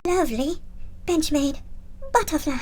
Lovely Benchmade butterfly.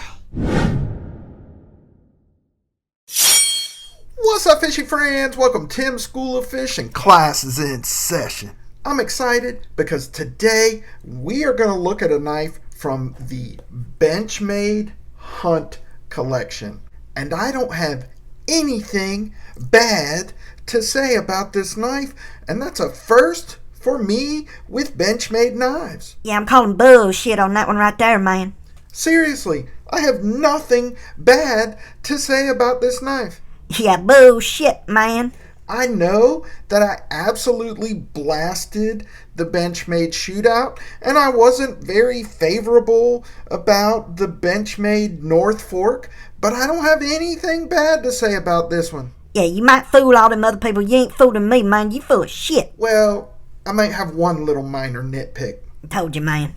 What's up, fishy friends? Welcome to Tim's School of Fish, and class is in session. I'm excited because today we are going to look at a knife from the Benchmade Hunt collection. And I don't have anything bad to say about this knife, and that's a first for me with Benchmade knives. Yeah, I'm calling bullshit on that one right there, man. Seriously, I have nothing bad to say about this knife. Yeah, bullshit, man. I know that I absolutely blasted the Benchmade shootout, and I wasn't very favorable about the Benchmade North Fork, but I don't have anything bad to say about this one. Yeah, you might fool all them other people. You ain't fooling me, man. You full of shit. Well, I might have one little minor nitpick. I told you, man.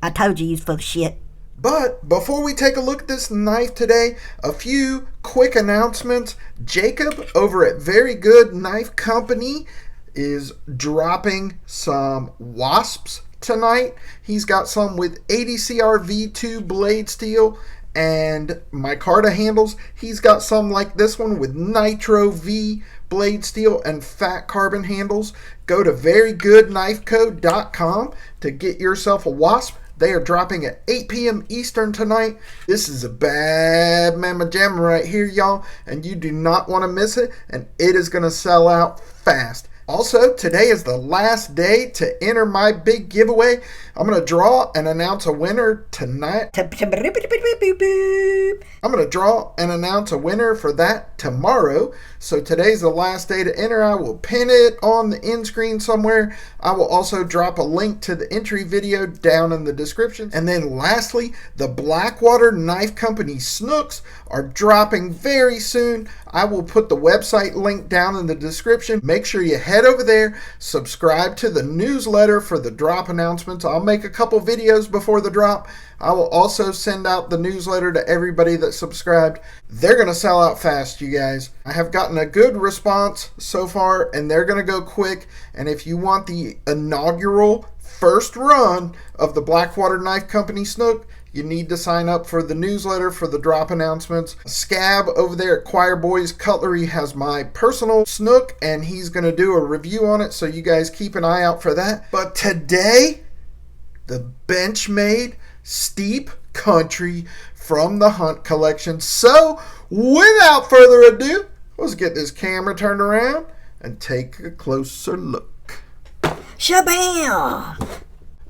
I told you was full of shit. But before we take a look at this knife today, a few quick announcements. Jacob over at Very Good Knife Company is dropping some wasps tonight. He's got some with ADCR V2 blade steel and micarta handles. He's got some like this one with Nitro V blade steel and fat carbon handles. Go to verygoodknifeco.com to get yourself a wasp. They are dropping at 8 p.m. Eastern tonight. This is a bad mamma jamma right here, y'all, and you do not want to miss it, and it is going to sell out fast. Also, today is the last day to enter my big giveaway. I'm going to draw and announce a winner tonight. I'm going to draw and announce a winner for that tomorrow. So today's the last day to enter. I will pin it on the end screen somewhere. I will also drop a link to the entry video down in the description. And then lastly, the Blackwater Knife Company Snooks are dropping very soon. I will put the website link down in the description. Make sure you head over there, subscribe to the newsletter for the drop announcements. I'll make a couple videos before the drop. I will also send out the newsletter to everybody that subscribed. They're going to sell out fast, you guys. I have gotten a good response so far, and they're going to go quick. And if you want the inaugural first run of the Blackwater Knife Company Snook, you need to sign up for the newsletter for the drop announcements. Scab over there at Choir Boys Cutlery has my personal snook, and he's going to do a review on it, so you guys keep an eye out for that. But today, the Benchmade Steep Country from the Hunt collection. So, without further ado, let's get this camera turned around and take a closer look. Shabam!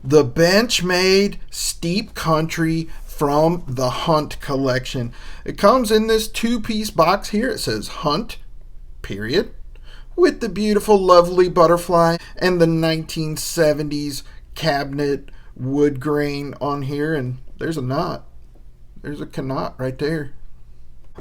The Benchmade Steep Country from the Hunt collection. It comes in this two-piece box here. It says Hunt, period, with the beautiful, lovely butterfly and the 1970s cabinet wood grain on here. And there's a knot. There's a knot right there.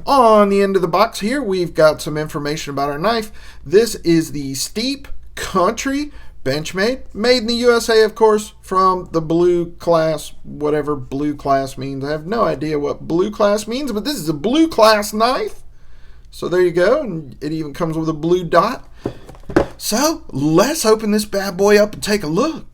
On the end of the box here, we've got some information about our knife. This is the Steep Country Benchmade, made in the USA, of course, from the blue class, whatever blue class means. I have no idea what blue class means, but this is a blue class knife. So there you go, and it even comes with a blue dot. So let's open this bad boy up and take a look.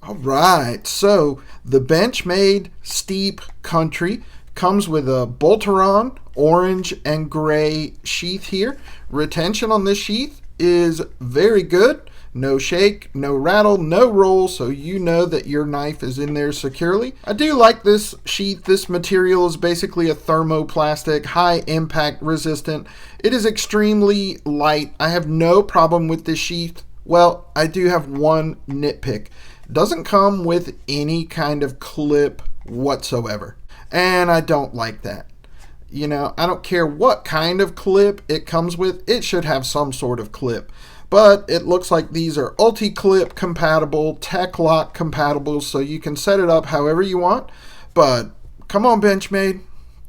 All right, so the Benchmade Steep Country comes with a Bolteron orange and gray sheath here. Retention on this sheath is very good. No shake, no rattle, no roll, so you know that your knife is in there securely. I do like this sheath. This material is basically a thermoplastic, high impact resistant. It is extremely light. I have no problem with this sheath. Well, I do have one nitpick. It doesn't come with any kind of clip whatsoever, and I don't like that. You know, I don't care what kind of clip it comes with, it should have some sort of clip. But it looks like these are Ulti-Clip compatible, Tech-Lock compatible, so you can set it up however you want. But come on, Benchmade.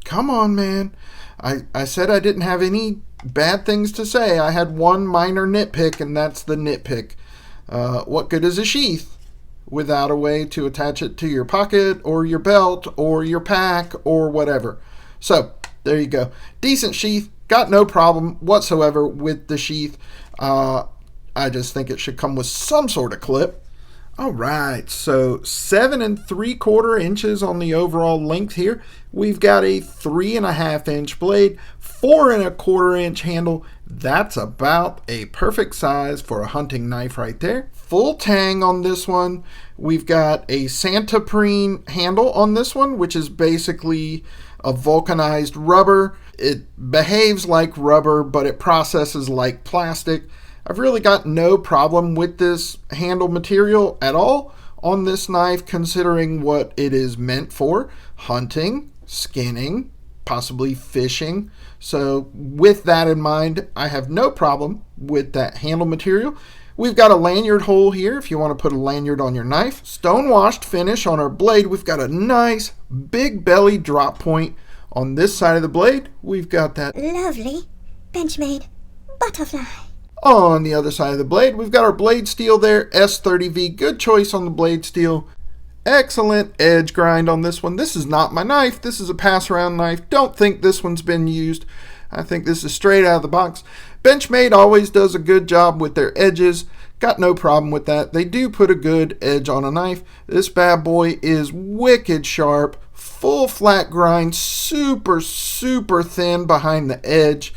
Come on, man. I said I didn't have any bad things to say. I had one minor nitpick, and that's the nitpick. What good is a sheath without a way to attach it to your pocket or your belt or your pack or whatever? So there you go. Decent sheath. Got no problem whatsoever with the sheath. I just think it should come with some sort of clip. All right, so 7 3/4 inches on the overall length here. We've got a 3.5 inch blade, 4 1/4 inch handle. That's about a perfect size for a hunting knife right there. Full tang on this one. We've got a Santoprene handle on this one, which is basically a vulcanized rubber. It behaves like rubber, but it processes like plastic. I've really got no problem with this handle material at all on this knife, considering what it is meant for: hunting, skinning, possibly fishing. So with that in mind, I have no problem with that handle material. We've got a lanyard hole here if you want to put a lanyard on your knife. Stone-washed finish on our blade. We've got a nice big belly drop point on this side of the blade. We've got that Lovely Benchmade butterfly. on the other side of the blade. We've got our blade steel there, S30V. Good choice on the blade steel. Excellent edge grind on this one. This is not my knife. This is a pass-around knife. Don't think this one's been used. I think this is straight out of the box. Benchmade always does a good job with their edges. Got no problem with that. They do put a good edge on a knife. This bad boy is wicked sharp. Full flat grind. Super, super thin behind the edge.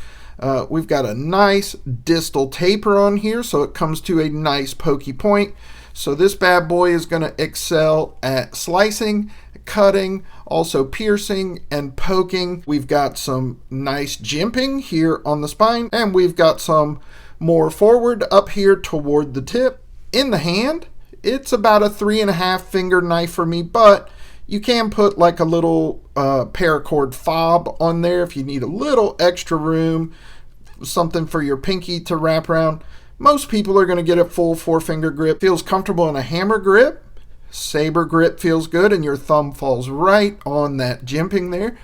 We've got a nice distal taper on here, so it comes to a nice pokey point. So this bad boy is going to excel at slicing, cutting, also piercing and poking. We've got some nice jimping here on the spine, and we've got some more forward up here toward the tip. In the hand, it's about a 3.5 finger knife for me, but you can put like a little paracord fob on there if you need a little extra room, something for your pinky to wrap around. Most people are going to get a full 4-finger grip. Feels comfortable in a hammer grip. Saber grip feels good, and your thumb falls right on that jimping there.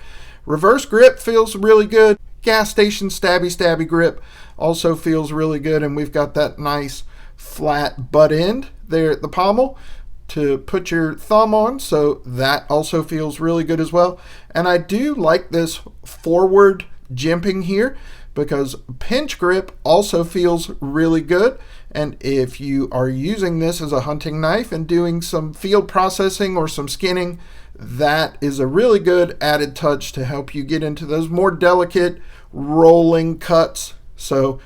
Reverse grip feels really good. Gas station stabby grip also feels really good, and we've got that nice flat butt end there at the pommel to put your thumb on, so that also feels really good as well. And I do like this forward jimping here, because pinch grip also feels really good. And if you are using this as a hunting knife and doing some field processing or some skinning, that is a really good added touch to help you get into those more delicate rolling cuts. So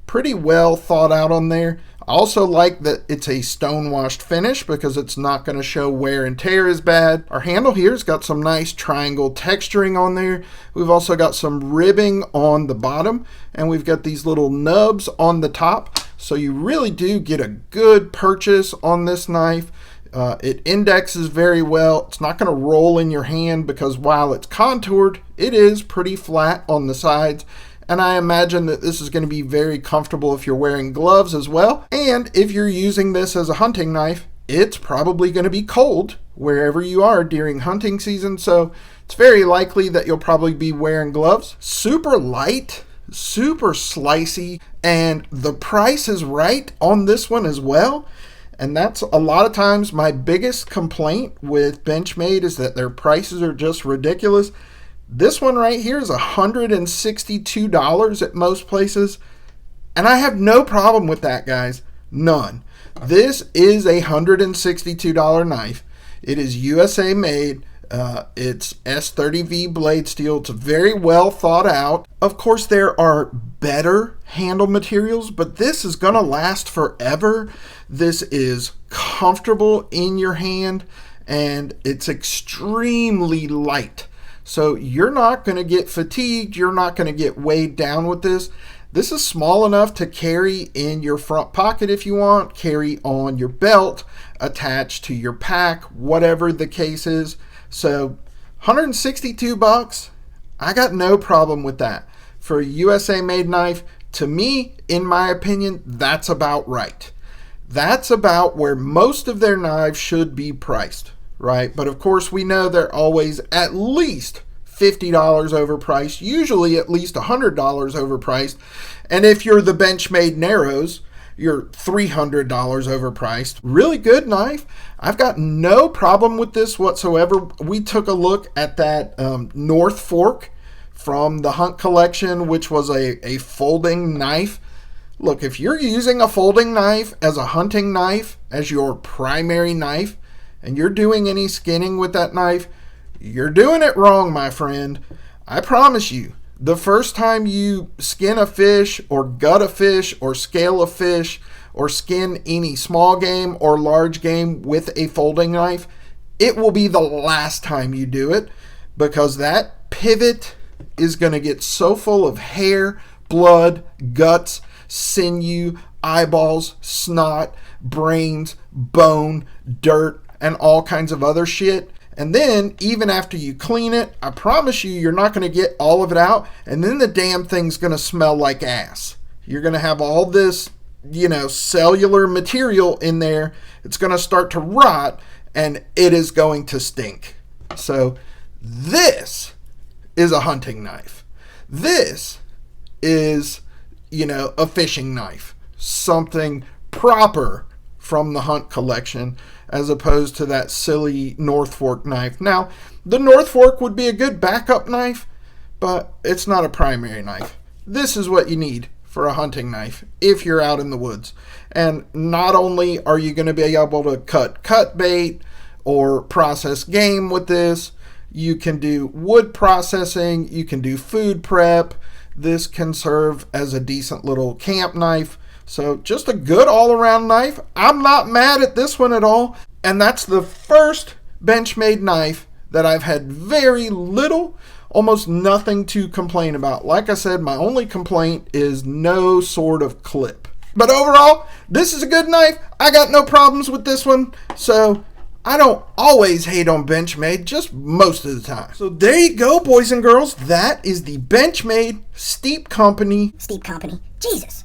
pretty well thought out on there. I also like that it's a stone washed finish because it's not going to show wear and tear as bad. Our handle here's got some nice triangle texturing on there. We've also got some ribbing on the bottom, and we've got these little nubs on the top. So you really do get a good purchase on this knife. It indexes very well. It's not going to roll in your hand because while it's contoured, it is pretty flat on the sides. And I imagine that this is going to be very comfortable if you're wearing gloves as well. And if you're using this as a hunting knife, it's probably going to be cold wherever you are during hunting season. So it's very likely that you'll probably be wearing gloves. Super light, super slicey, and the price is right on this one as well. And that's a lot of times my biggest complaint with Benchmade is that their prices are just ridiculous. This one right here is $162 at most places, and I have no problem with that, guys. None. This is a $162 knife. It is USA made. It's S30V blade steel. It's very well thought out. Of course, there are better handle materials, but this is going to last forever. This is comfortable in your hand, and it's extremely light. So you're not going to get fatigued. You're not going to get weighed down with this. This is small enough to carry in your front pocket if you want, carry on your belt, attached to your pack, whatever the case is. So $162, I got no problem with that. For a USA made knife, to me, in my opinion, that's about right. That's about where most of their knives should be priced, right? But of course, we know they're always at least $50 overpriced, usually at least $100 overpriced. And if you're the Benchmade Narrows, you're $300 overpriced. Really good knife. I've got no problem with this whatsoever. We took a look at that North Fork from the Hunt collection, which was a folding knife. Look, if you're using a folding knife as a hunting knife, as your primary knife, and you're doing any skinning with that knife, you're doing it wrong, my friend. I promise you, the first time you skin a fish or gut a fish or scale a fish or skin any small game or large game with a folding knife, it will be the last time you do it, because that pivot is going to get so full of hair, blood, guts, sinew, eyeballs, snot, brains, bone, dirt, and all kinds of other shit. And then, even after you clean it, I promise you, you're not going to get all of it out. And then the damn thing's going to smell like ass. You're going to have all this, cellular material in there. It's going to start to rot, and it is going to stink. So, this is a hunting knife. This is, a fishing knife. Something proper from the hunt collection, as opposed to that silly North Fork knife. Now, the North Fork would be a good backup knife, but it's not a primary knife. This is what you need for a hunting knife if you're out in the woods. And not only are you going to be able to cut bait or process game with this, you can do wood processing, you can do food prep. This can serve as a decent little camp knife. So just a good all-around knife. I'm not mad at this one at all. And that's the first Benchmade knife that I've had very little, almost nothing to complain about. Like I said, my only complaint is no sort of clip. But overall, this is a good knife. I got no problems with this one. So I don't always hate on Benchmade, just most of the time. So there you go, boys and girls. That is the Benchmade Steep Company. Steep Company. Jesus.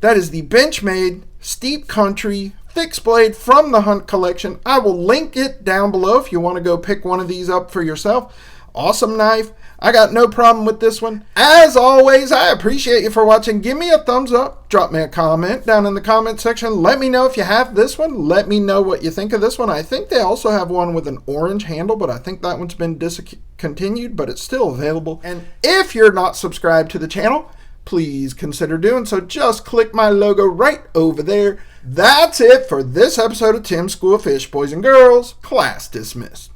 That is the Benchmade Steep Country fixed blade from the Hunt collection. I will link it down below if you want to go pick one of these up for yourself. Awesome knife. I got no problem with this one. As always, I appreciate you for watching. Give me a thumbs up. Drop me a comment down in the comment section. Let me know if you have this one. Let me know what you think of this one. I think they also have one with an orange handle, but I think that one's been discontinued, but it's still available. And if you're not subscribed to the channel, please consider doing so. Just click my logo right over there. That's it for this episode of Tim's School of Fish. Boys and girls, class dismissed.